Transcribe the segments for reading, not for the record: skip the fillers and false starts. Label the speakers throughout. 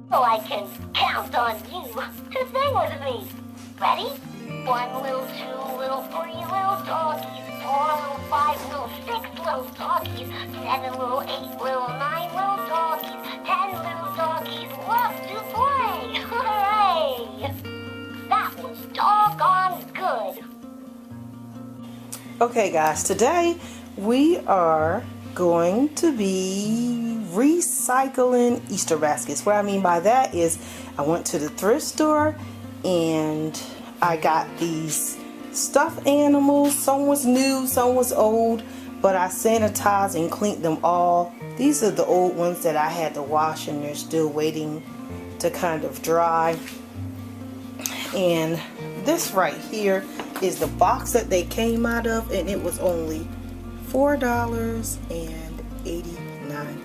Speaker 1: so I can count on you to sing with me. Ready? 1 little, 2 little, 3 little doggies, 4 little, 5 little, 6 little doggies, 7 little, 8 little, 9 little doggies, 10 little doggies love to play. Hooray! That was doggone good.
Speaker 2: Okay guys, today we are going to be recycling Easter baskets. What I mean by that is I went to the thrift store and I got these stuffed animals. Some was new, some was old, but I sanitized and cleaned them all. These are the old ones that I had to wash and they're still waiting to kind of dry. And this right here is the box that they came out of, and it was only $4.89.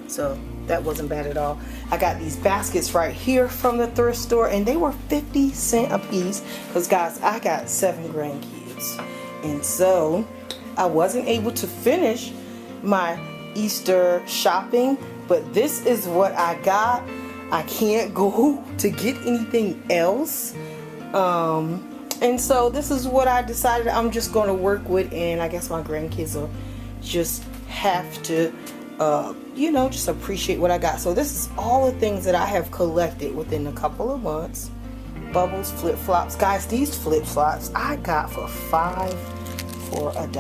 Speaker 2: So that wasn't bad at all. I got these baskets right here from the thrift store, and they were 50 cents a piece because guys, I got 7 grandkids, and so I wasn't able to finish my Easter shopping, but this is what I got. I can't go to get anything else, and so this is what I decided I'm just going to work with, and I guess my grandkids will just have to you know, just appreciate what I got. So this is all the things that I have collected within a couple of months. Bubbles, flip-flops. Guys, these flip-flops I got for $5 for $1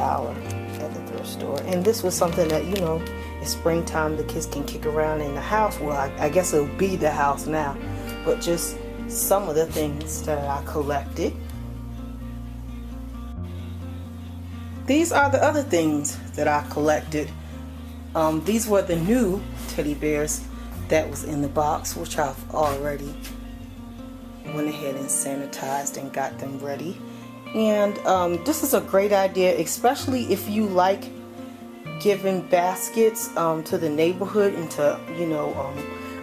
Speaker 2: at the thrift store. And this was something that, you know, it's springtime, the kids can kick around in the house. Well, I guess it'll be the house now. But just some of the things that I collected. These are the other things that I collected. These were the new teddy bears that was in the box, which I've already went ahead and sanitized and got them ready. And this is a great idea, especially if you like giving baskets to the neighborhood and to, you know,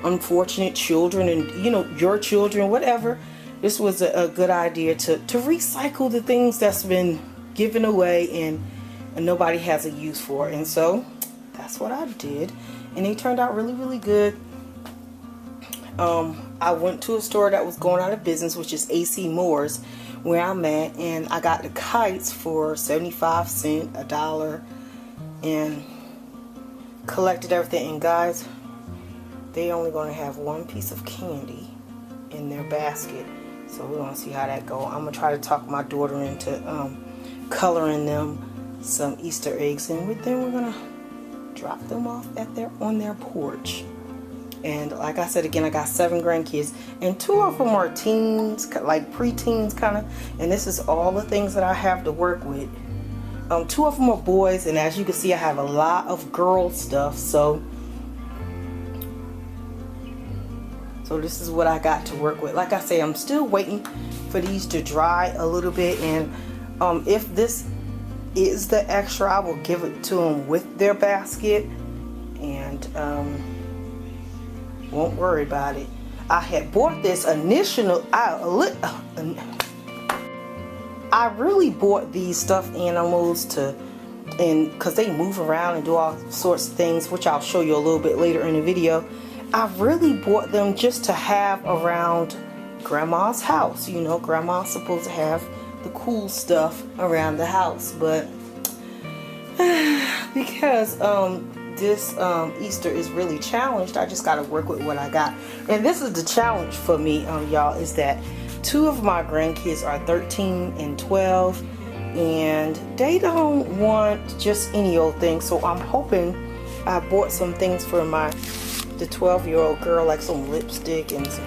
Speaker 2: unfortunate children and, you know, your children, whatever. This was a good idea to recycle the things that's been given away and nobody has a use for. And so that's what I did, and they turned out really, really good. I went to a store that was going out of business, which is AC Moore's, where I'm at, and I got the kites for 75 cents, $1, and collected everything. And guys, they only going to have one piece of candy in their basket, so we're going to see how that goes. I'm going to try to talk my daughter into coloring them some Easter eggs, and then we're going to drop them off at on their porch. And like I said again, I got 7 grandkids, and 2 of them are teens, like pre-teens kind of, and this is all the things that I have to work with. 2 of them are boys, and as you can see, I have a lot of girl stuff, so this is what I got to work with. Like I say, I'm still waiting for these to dry a little bit, and if this is the extra, I will give it to them with their basket, and won't worry about it. I had bought this initial, I really bought these stuffed animals because they move around and do all sorts of things, which I'll show you a little bit later in the video. I really bought them just to have around grandma's house. You know, grandma's supposed to have the cool stuff around the house, but because this Easter is really challenged, I just got to work with what I got. And this is the challenge for me, y'all, is that 2 of my grandkids are 13 and 12, and they don't want just any old thing. So I'm hoping I bought some things for the 12-year-old girl, like some lipstick and some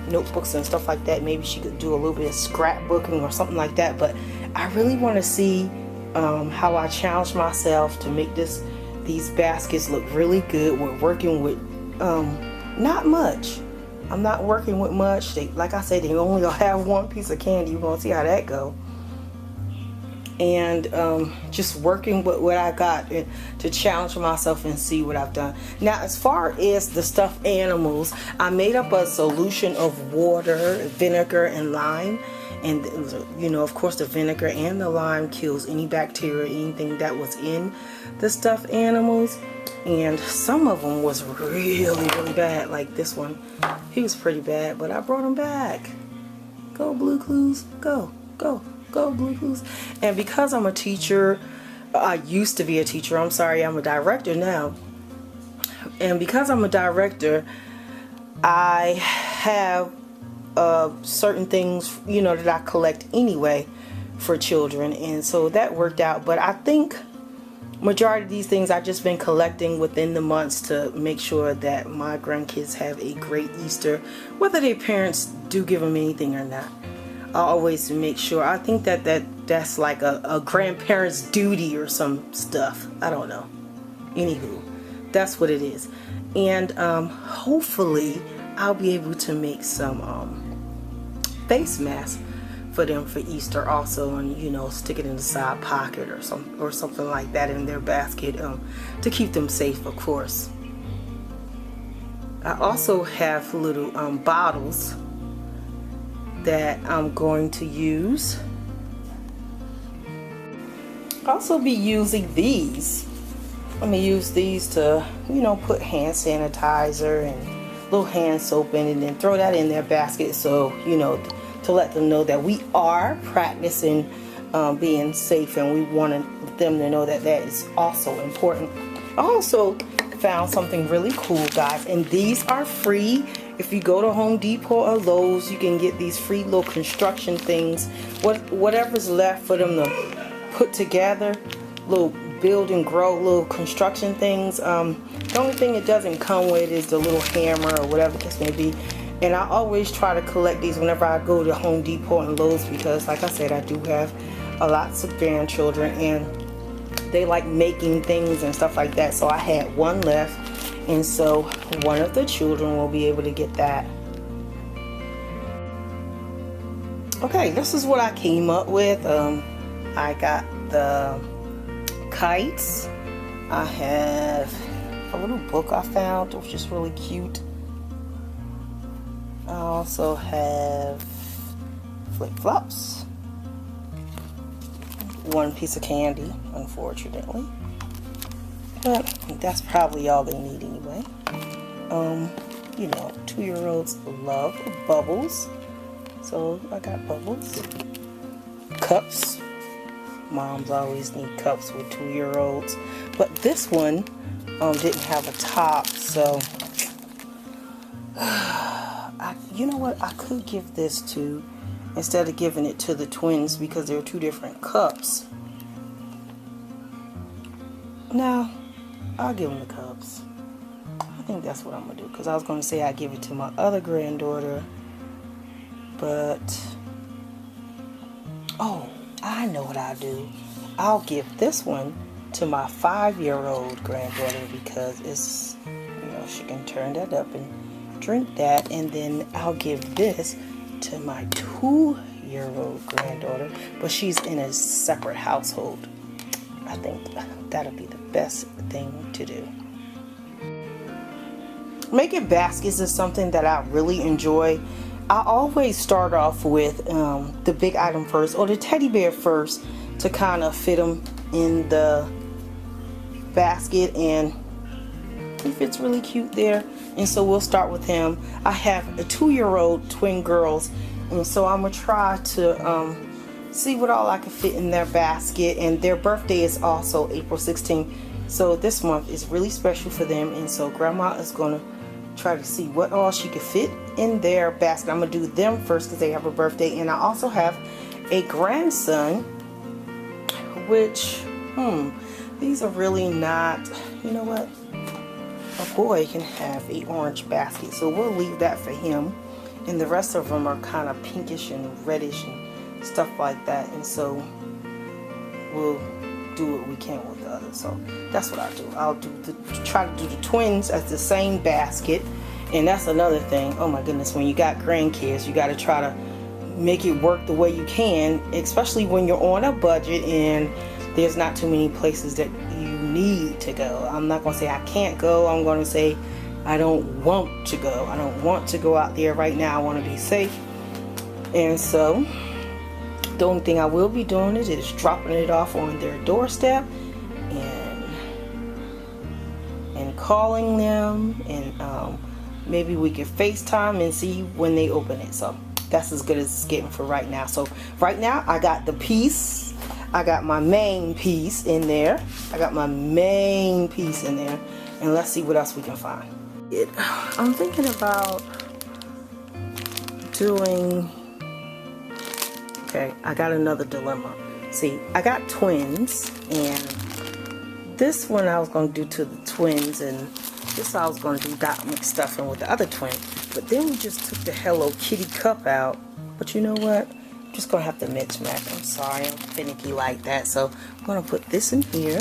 Speaker 2: notebooks and stuff like that. Maybe she could do a little bit of scrapbooking or something like that. But I really want to see how I challenge myself to make these baskets look really good. We're working with not much. I'm not working with much. Like I said, they only have one piece of candy. You're gonna see how that go. And just working with what I got to challenge myself and see what I've done. Now, as far as the stuffed animals, I made up a solution of water, vinegar, and lime, And you know, of course, the vinegar and the lime kills any bacteria, anything that was in the stuffed animals. And some of them was really bad, like this one. He was pretty bad, but I brought him back. Go Blue Clues, go Blue Clues. And because I'm a teacher, I used to be a teacher, I'm sorry, I'm a director now. And because I'm a director, I have certain things, you know, that I collect anyway for children, and so that worked out. But I think majority of these things I've just been collecting within the months to make sure that my grandkids have a great Easter, whether their parents do give them anything or not. I always make sure. I think that's like a grandparent's duty or some stuff. I don't know. Anywho, that's what it is. And hopefully I'll be able to make some face masks for them for Easter also, and you know, stick it in the side pocket or something like that in their basket to keep them safe, of course. I also have little bottles that I'm going to use. I'll also be using these. I'm gonna use these to, you know, put hand sanitizer and little hand soap in, and then throw that in their basket, so you know, to let them know that we are practicing being safe, and we wanted them to know that that is also important. I also found something really cool, guys, and these are free. If you go to Home Depot or Lowe's, you can get these free little construction things, whatever's left for them to put together, little build and grow little construction things. The only thing it doesn't come with is the little hammer or whatever the case may be. And I always try to collect these whenever I go to Home Depot and Lowe's, because like I said, I do have lots of grandchildren and they like making things and stuff like that. So I had one left, and so one of the children will be able to get that. Okay, this is what I came up with. I got the kites. I have a little book I found, which is really cute. I also have flip-flops, one piece of candy, unfortunately, but that's probably all they need anyway. You know, 2-year-olds love bubbles, so I got bubbles. Cups. Moms always need cups with 2-year-olds, but this one didn't have a top, so you know what, I could give this to, instead of giving it to the twins, because they're 2 different cups. No, I'll give them the cups. I think that's what I'm gonna do, because I was gonna say I'd give it to my other granddaughter, but oh, I know what I'll do. I'll give this one to my 5-year-old granddaughter, because it's, you know, she can turn that up and drink that, and then I'll give this to my 2-year-old granddaughter, but she's in a separate household. I think that'll be the best thing to do. Making baskets is something that I really enjoy. I always start off with the big item first, or the teddy bear first, to kind of fit them in the basket, and he fits really cute there. And so we'll start with him. I have a 2-year-old twin girls, and so I'm gonna try to see what all I can fit in their basket. And their birthday is also April 16th, so this month is really special for them, and so grandma is gonna try to see what all she could fit in their basket. I'm gonna do them first because they have a birthday. And I also have a grandson, which these are really not, you know what, a boy can have a orange basket, so we'll leave that for him, and the rest of them are kind of pinkish and reddish and stuff like that, and so we'll do what we can with the others. So that's what I'll do. I'll try to do the twins as the same basket. And that's another thing, oh my goodness, when you got grandkids, you got to try to make it work the way you can, especially when you're on a budget and there's not too many places that you need to go. I'm not going to say I can't go. I'm going to say I don't want to go. I don't want to go out there right now. I want to be safe. And so the only thing I will be doing is dropping it off on their doorstep and calling them, and maybe we can FaceTime and see when they open it. So that's as good as it's getting for right now. So right now I got the piece, I got my main piece in there, and let's see what else we can find. I'm thinking about doing, okay, I got another dilemma. See, I got twins, and this one I was going to do to the twins, and this I was going to do got mixed stuff in with the other twin. But then we just took the Hello Kitty cup out. But you know what? I'm just going to have to mix match. I'm sorry, I'm finicky like that. So I'm going to put this in here.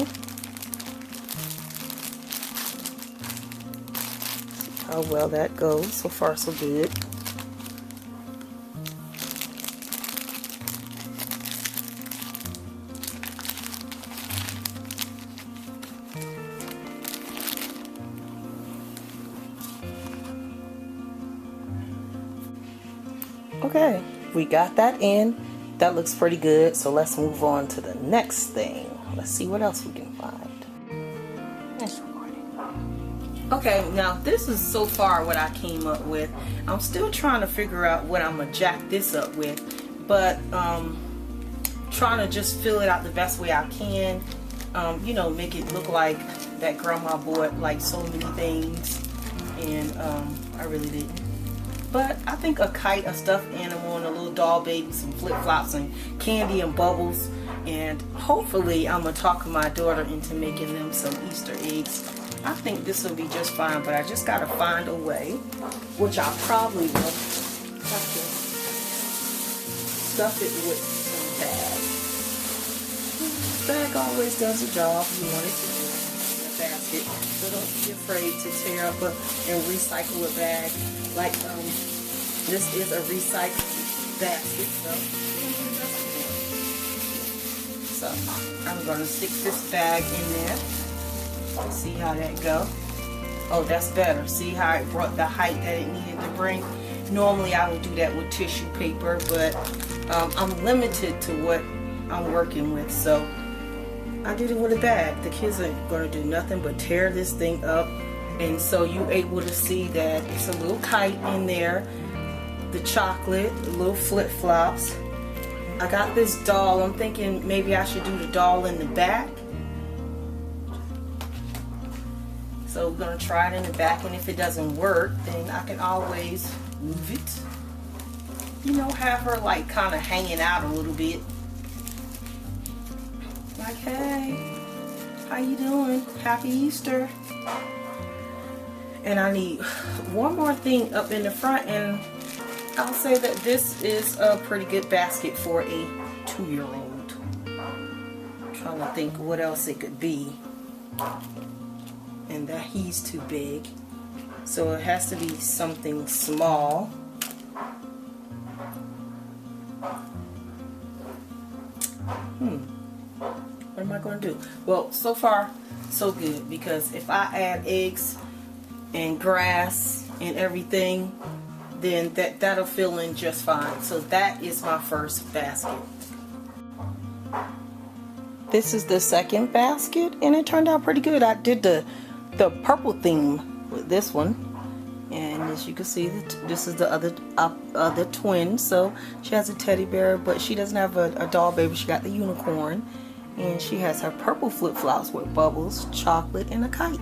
Speaker 2: See how well that goes. So far, so good. Okay, we got that in. That looks pretty good. So let's move on to the next thing. Let's see what else we can find. That's recording. Okay, now this is so far what I came up with. I'm still trying to figure out what I'm gonna jack this up with, but trying to just fill it out the best way I can. You know, make it look like that grandma bought like so many things, and I really didn't. But I think a kite, a stuffed animal, and a little doll baby, some flip-flops, and candy and bubbles. And hopefully I'm going to talk my daughter into making them some Easter eggs. I think this will be just fine, but I just got to find a way, which I probably will have to stuff it with some bag. Bag always does the job you want it to do. Basket, so don't be afraid to tear up and recycle a bag. Like this is a recycled basket, so I'm gonna stick this bag in there. See how that go. Oh, that's better. See how it brought the height that it needed to bring. Normally I would do that with tissue paper, but I'm limited to what I'm working with, so I did it with a bag. The kids ain't gonna do nothing but tear this thing up, and so you're able to see that it's a little kite in there, the chocolate, the little flip-flops. I got this doll. I'm thinking maybe I should do the doll in the back. So we're gonna try it in the back, and if it doesn't work, then I can always move it. You know, have her like kind of hanging out a little bit. Like, hey, how you doing? Happy Easter. And I need one more thing up in the front, and I'll say that this is a pretty good basket for a 2-year-old. I'm trying to think what else it could be. And that he's too big. So it has to be something small. What am I going to do? Well, so far so good, because if I add eggs and grass and everything, then that'll fill in just fine. So that is my first basket. This is the second basket, and it turned out pretty good. I did the purple theme with this one, and as you can see, this is the other twin. So she has a teddy bear, but she doesn't have a doll baby. She got the unicorn. And she has her purple flip-flops with bubbles, chocolate, and a kite.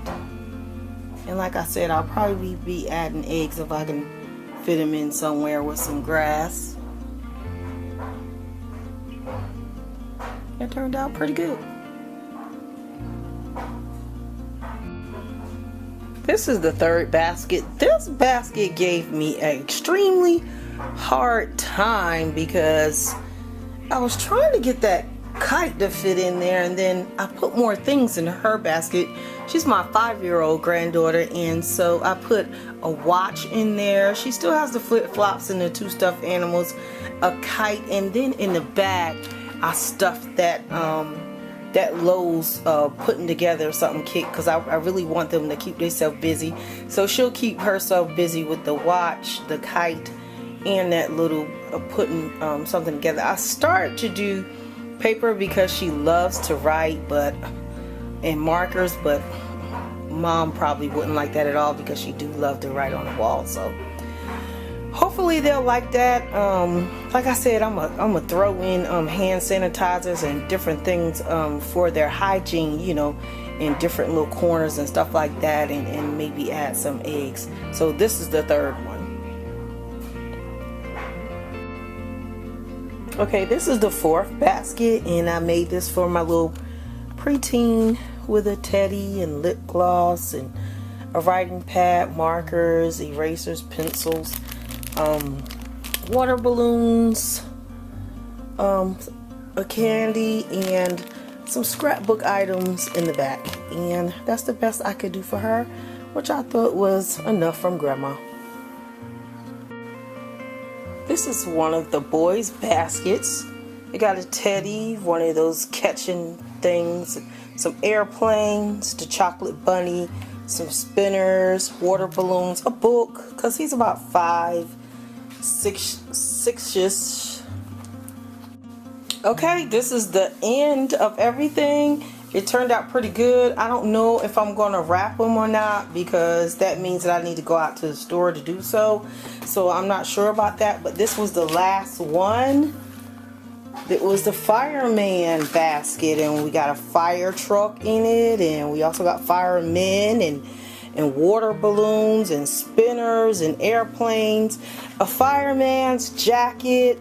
Speaker 2: And like I said, I'll probably be adding eggs if I can fit them in somewhere with some grass. It turned out pretty good. This is the third basket. This basket gave me an extremely hard time because I was trying to get that kite to fit in there, and then I put more things in her basket. She's my 5-year-old granddaughter, and so I put a watch in there. She still has the flip-flops and the 2 stuffed animals, a kite, and then in the back I stuffed that Lowe's putting together something kit, because I really want them to keep themselves busy. So she'll keep herself busy with the watch, the kite, and that little putting something together. I started to do paper because she loves to write, and markers, but Mom probably wouldn't like that at all because she do love to write on the wall. So hopefully they'll like that. Like I said, I'm gonna throw in hand sanitizers and different things for their hygiene, you know, in different little corners and stuff like that, and maybe add some eggs. So this is the third one. Okay, this is the fourth basket, and I made this for my little preteen with a teddy and lip gloss and a writing pad, markers, erasers, pencils, water balloons, a candy, and some scrapbook items in the back. And that's the best I could do for her, which I thought was enough from Grandma. This is one of the boys' baskets. It got a teddy, one of those catching things, some airplanes, the chocolate bunny, some spinners, water balloons, a book, because he's about 5, 6-ish. Okay, this is the end of everything. It turned out pretty good. I don't know if I'm going to wrap them or not, because that means that I need to go out to the store to do so. So I'm not sure about that, but this was the last one. It was the fireman basket, and we got a fire truck in it, and we also got firemen and water balloons and spinners and airplanes, a fireman's jacket,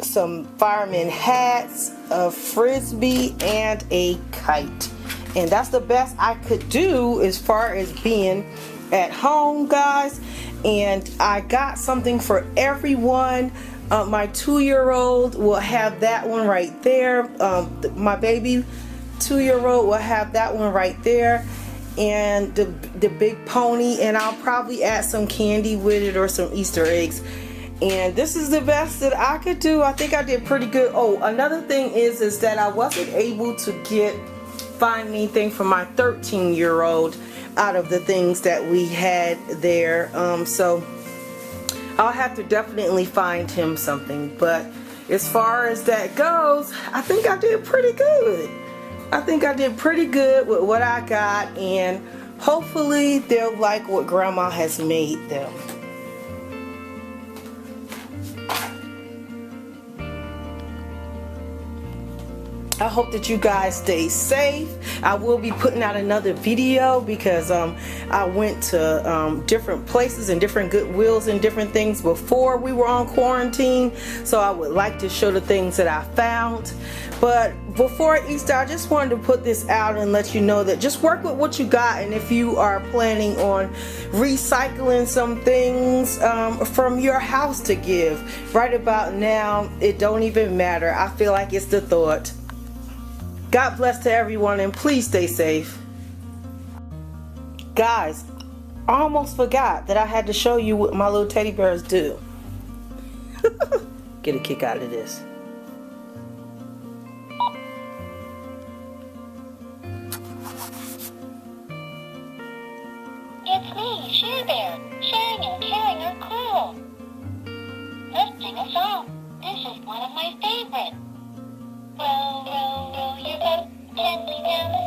Speaker 2: some fireman hats, a frisbee, and a kite. And that's the best I could do as far as being at home, guys. And I got something for everyone. My 2-year-old will have that one right there. My baby 2-year-old will have that one right there, and the big pony, and I'll probably add some candy with it or some Easter eggs. And this is the best that I could do. I think I did pretty good. Oh, another thing is that I wasn't able to find anything for my 13-year-old out of the things that we had there. So I'll have to definitely find him something. But as far as that goes, I think I did pretty good. I think I did pretty good with what I got, and hopefully they'll like what Grandma has made them. I hope that you guys stay safe. I will be putting out another video because I went to different places and different Goodwills and different things before we were on quarantine. So I would like to show the things that I found. But before Easter, I just wanted to put this out and let you know that just work with what you got. And if you are planning on recycling some things from your house to give, right about now, it don't even matter. I feel like it's the thought. God bless to everyone, and please stay safe. Guys, I almost forgot that I had to show you what my little teddy bears do. Get a kick out of this.
Speaker 1: It's me, Share Bear. Sharing and caring are cool. Let's sing a song. This is one of my favorites. Row, row, row your boat gently down the